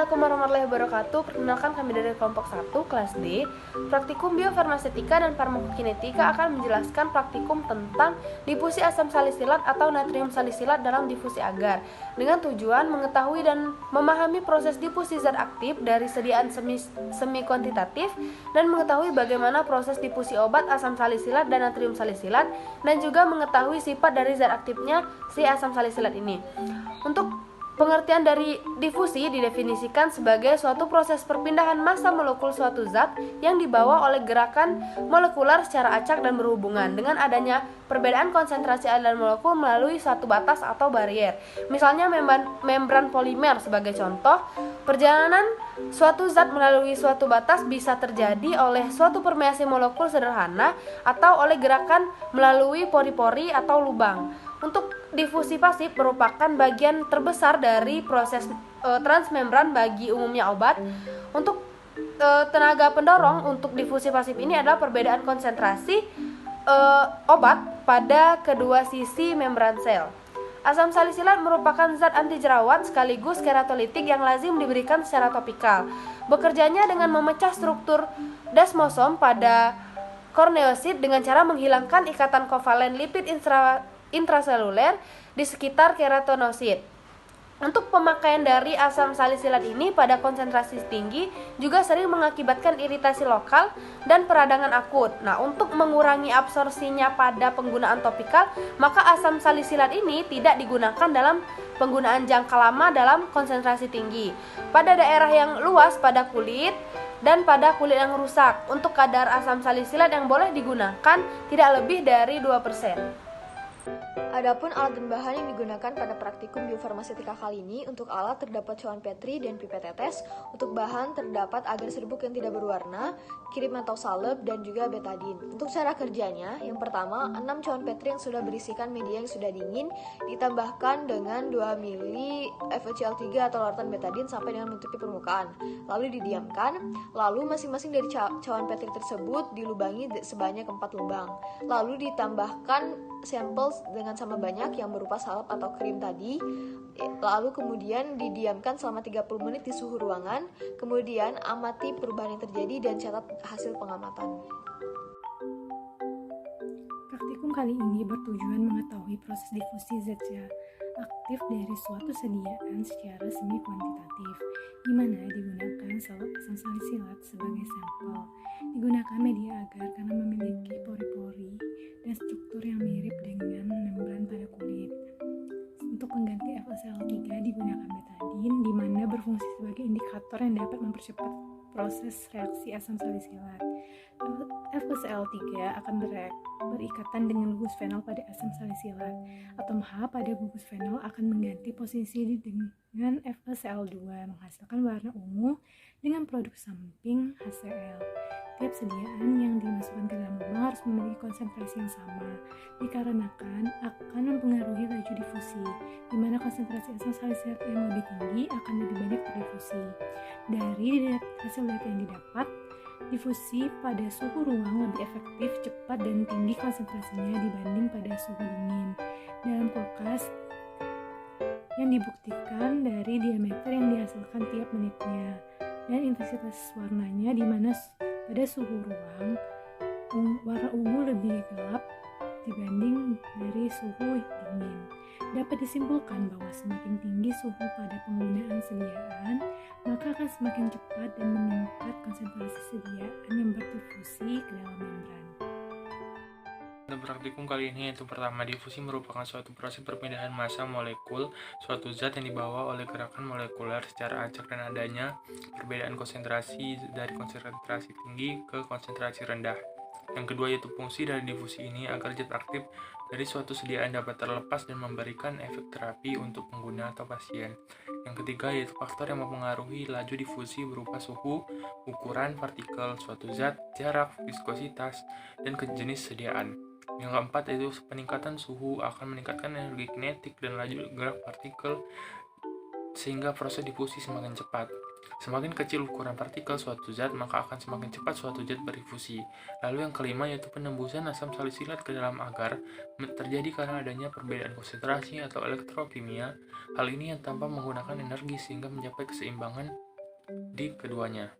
Assalamualaikum warahmatullahi wabarakatuh. Perkenalkan kami dari kelompok 1 kelas D. Praktikum biofarmasetika dan farmakokinetika akan menjelaskan praktikum tentang difusi asam salisilat atau natrium salisilat dalam difusi agar, dengan tujuan mengetahui dan memahami proses difusi zat aktif dari sediaan semi kuantitatif dan mengetahui bagaimana proses difusi obat asam salisilat dan natrium salisilat, dan juga mengetahui sifat dari zat aktifnya si asam salisilat ini. Untuk pengertian dari difusi didefinisikan sebagai suatu proses perpindahan massa molekul suatu zat yang dibawa oleh gerakan molekular secara acak dan berhubungan dengan adanya perbedaan konsentrasi aliran molekul melalui suatu batas atau barier. Misalnya membran polimer sebagai contoh. Perjalanan suatu zat melalui suatu batas bisa terjadi oleh suatu permeasi molekul sederhana atau oleh gerakan melalui pori-pori atau lubang. Untuk difusi pasif merupakan bagian terbesar dari proses transmembran bagi umumnya obat. Untuk tenaga pendorong untuk difusi pasif ini adalah perbedaan konsentrasi obat pada kedua sisi membran sel. Asam salisilat merupakan zat anti jerawat sekaligus keratolitik yang lazim diberikan secara topikal. Bekerjanya dengan memecah struktur desmosom pada korneosit dengan cara menghilangkan ikatan kovalen lipid intraseluler di sekitar keratinosit. Untuk pemakaian dari asam salisilat ini pada konsentrasi tinggi juga sering mengakibatkan iritasi lokal dan peradangan akut. Nah, untuk mengurangi absorpsinya pada penggunaan topikal, maka asam salisilat ini tidak digunakan dalam penggunaan jangka lama dalam konsentrasi tinggi. Pada daerah yang luas pada kulit dan pada kulit yang rusak, untuk kadar asam salisilat yang boleh digunakan tidak lebih dari 2%. Adapun alat dan bahan yang digunakan pada praktikum biofarmasetika kali ini, untuk alat terdapat cawan petri dan pipet tetes, untuk bahan terdapat agar serbuk yang tidak berwarna, kirim atau salep, dan juga betadin. Untuk cara kerjanya, yang pertama, 6 cawan petri yang sudah berisikan media yang sudah dingin ditambahkan dengan 2 ml FeCl3 atau larutan betadin sampai dengan menutupi permukaan, lalu didiamkan. Lalu masing-masing dari cawan petri tersebut dilubangi sebanyak 4 lubang, lalu ditambahkan sampel dengan sama banyak yang berupa salep atau krim tadi, lalu kemudian didiamkan selama 30 menit di suhu ruangan, kemudian amati perubahan yang terjadi dan catat hasil pengamatan. Praktikum kali ini bertujuan mengetahui proses difusi zat aktif dari suatu sediaan secara semi kuantitatif, di mana digunakan salep asam salisilat sebagai sampel. Digunakan media agar karena memiliki pori-pori dan struktur yang mirip dengan membran pada kulit. Untuk pengganti FeCl3 digunakan betadin, di mana berfungsi sebagai indikator yang dapat mempercepat proses reaksi asam salisilat. FeCl3 akan berikatan dengan gugus fenol pada asam salisilat. Atom H pada gugus fenol akan mengganti posisi dengan FeCl2, menghasilkan warna ungu dengan produk samping HCl. Tiap sediaan yang dimasukkan ke dalam lubang harus memiliki konsentrasi yang sama, dikarenakan akan mempengaruhi laju difusi, di mana konsentrasi asam salisilat yang lebih tinggi akan lebih banyak terdifusi. Dari hasil data yang didapat, difusi pada suhu ruang lebih efektif, cepat, dan tinggi konsentrasinya dibanding pada suhu dingin. Dalam kulkas, yang dibuktikan dari diameter yang dihasilkan tiap menitnya dan intensitas warnanya, di mana pada suhu ruang warna ungu lebih gelap dibanding dari suhu dingin. Dapat disimpulkan bahwa semakin tinggi suhu pada penggunaan sediaan, maka akan semakin cepat dan meningkat konsentrasi sediaan yang berdifusi ke dalam membran. Pada praktikum kali ini, yaitu pertama, difusi merupakan suatu proses perpindahan massa molekul suatu zat yang dibawa oleh gerakan molekuler secara acak dan adanya perbedaan konsentrasi dari konsentrasi tinggi ke konsentrasi rendah. Yang kedua, yaitu fungsi dari difusi ini agar zat aktif dari suatu sediaan dapat terlepas dan memberikan efek terapi untuk pengguna atau pasien. Yang ketiga, yaitu faktor yang mempengaruhi laju difusi berupa suhu, ukuran partikel suatu zat, jarak, viskositas, dan jenis sediaan. Yang keempat, yaitu peningkatan suhu akan meningkatkan energi kinetik dan laju gerak partikel sehingga proses difusi semakin cepat. Semakin kecil ukuran partikel suatu zat, maka akan semakin cepat suatu zat berdifusi. Lalu yang kelima, yaitu penembusan asam salisilat ke dalam agar terjadi karena adanya perbedaan konsentrasi atau elektrokimia. Hal ini yang tanpa menggunakan energi sehingga mencapai keseimbangan di keduanya.